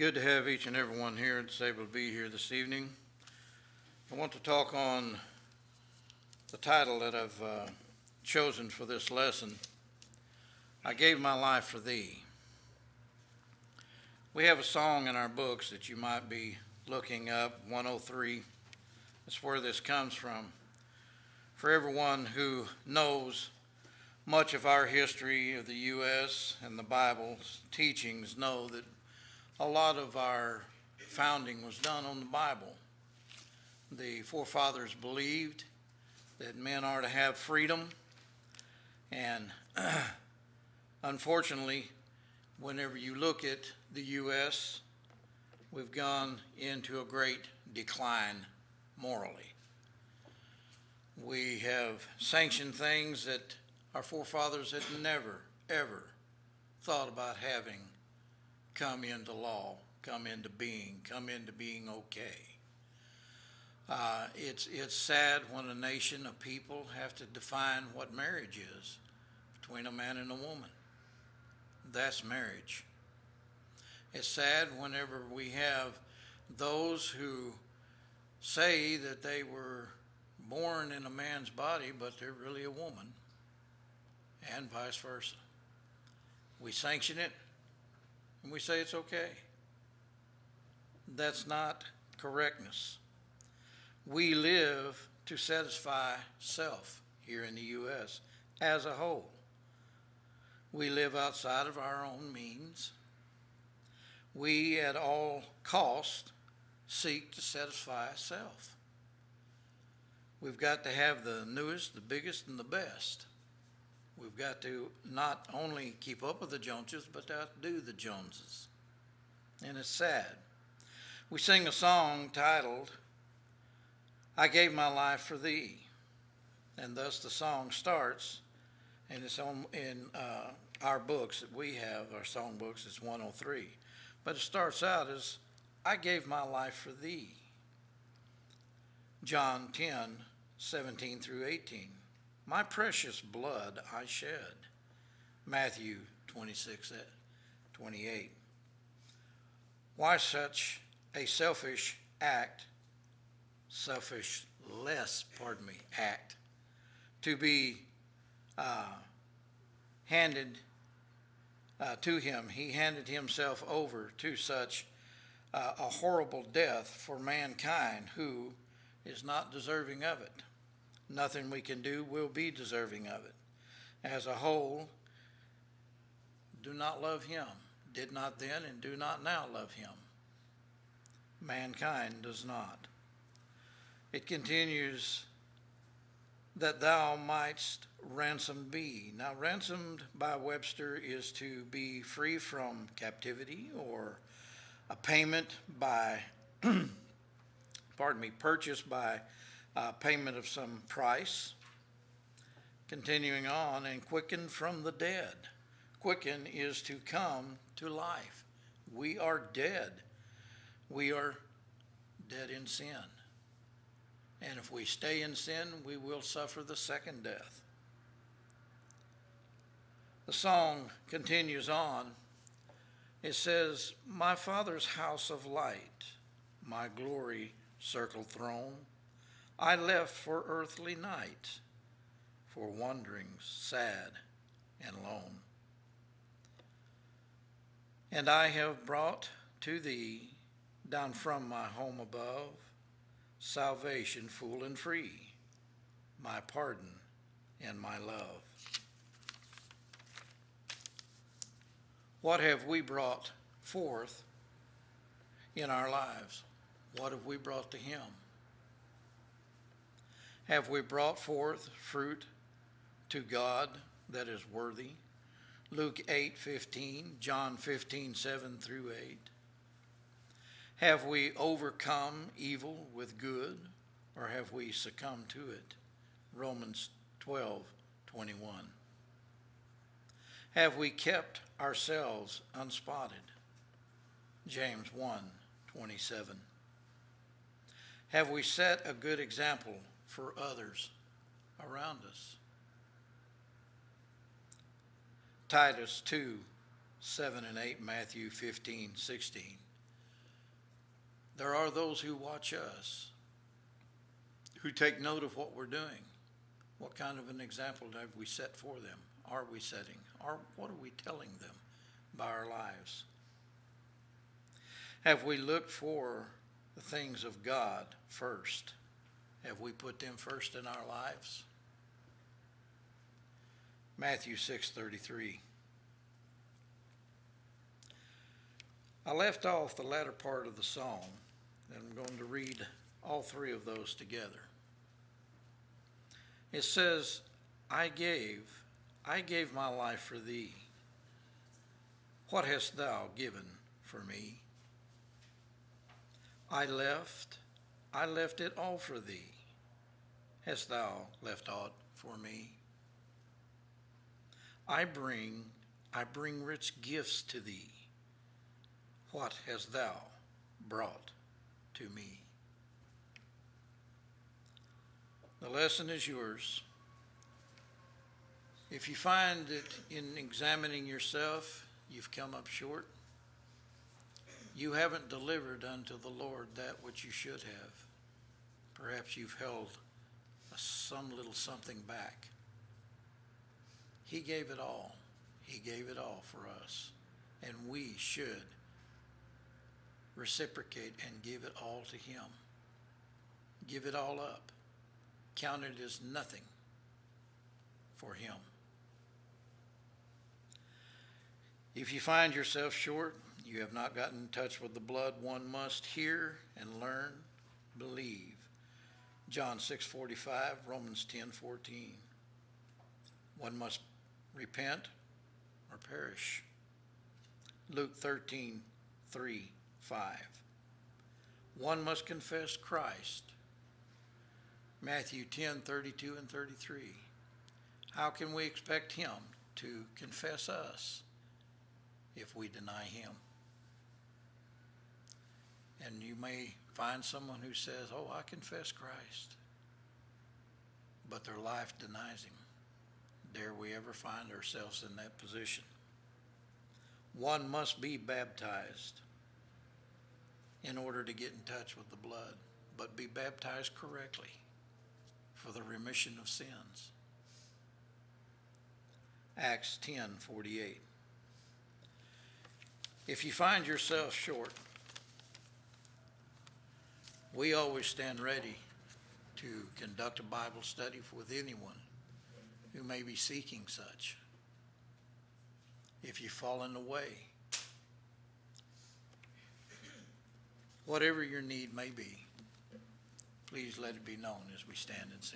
Good to have each and every one here that's able to be here this evening. I want to talk on the title that I've chosen for this lesson. I gave my life for thee. We have a song in our books that you might be looking up, 103. That's where this comes from. For everyone who knows much of our history of the U.S. and the Bible's teachings know that a lot of our founding was done on the Bible. The forefathers believed that men are to have freedom, and unfortunately, whenever you look at the U.S., we've gone into a great decline morally. We have sanctioned things that our forefathers had never, ever thought about having come into law, come into being okay. It's sad when a nation of people have to define what marriage is between a man and a woman. That's marriage. It's sad whenever we have those who say that they were born in a man's body, but they're really a woman, and vice versa. We sanction it, and we say it's okay. That's not correctness. We live to satisfy self here in the U.S. as a whole. We live outside of our own means. We, at all cost, seek to satisfy self. We've got to have the newest, the biggest, and the best. We've got to not only keep up with the Joneses, but to outdo the Joneses. And it's sad. We sing a song titled, I Gave My Life for Thee. And thus the song starts, and it's in our books that we have, our song books, it's 103. But it starts out as, I gave my life for thee. John 10:17 through 18. My precious blood I shed. Matthew 26:28. Why such a selfless act, to be handed to him? He handed himself over to such a horrible death for mankind who is not deserving of it. Nothing we can do will be deserving of it. As a whole, do not love him, did not then and do not now love him. Mankind does not. It continues that thou mightst ransom be. Now, ransomed by Webster is to be free from captivity, or a payment by, purchased by payment of some price. Continuing on, and quickened from the dead. Quicken is to come to life. We are dead. We are dead in sin. And if we stay in sin, we will suffer the second death. The song continues on. It says, my Father's house of light, my glory circled throne, I left for earthly night, for wanderings sad and lone. And I have brought to thee, down from my home above, salvation full and free, my pardon and my love. What have we brought forth in our lives? What have we brought to him? Have we brought forth fruit to God that is worthy? Luke 8:15, John 15:7 through 8. Have we overcome evil with good, or have we succumbed to it? Romans 12:21. Have we kept ourselves unspotted? James 1:27. Have we set a good example for others around us? Titus 2:7 and 8, Matthew 15:16. There are those who watch us, who take note of what we're doing. What kind of an example have we set for them? Are we setting? Or what are we telling them by our lives? Have we looked for the things of God first? Have we put them first in our lives? Matthew 6:33. I left off the latter part of the song, and I'm going to read all three of those together. It says, I gave my life for thee. What hast thou given for me? I left it all for thee. Hast thou left aught for me? I bring rich gifts to thee. What hast thou brought to me? The lesson is yours. If you find that in examining yourself you've come up short, you haven't delivered unto the Lord that which you should have. Perhaps you've held some little something back. He gave it all. He gave it all for us. And we should reciprocate and give it all to him. Give it all up. Count it as nothing for him. If you find yourself short, you have not gotten in touch with the blood, one must hear and learn, believe. John 6:45, Romans 10:14. One must repent or perish. Luke 13:3, 5. One must confess Christ. Matthew 10:32 and 33. How can we expect him to confess us if we deny him? And you may find someone who says, oh, I confess Christ, but their life denies him. Dare we ever find ourselves in that position? One must be baptized in order to get in touch with the blood, but be baptized correctly for the remission of sins. Acts 10:48. If you find yourself short, we always stand ready to conduct a Bible study with anyone who may be seeking such. If you've fallen away, whatever your need may be, please let it be known as we stand and sing.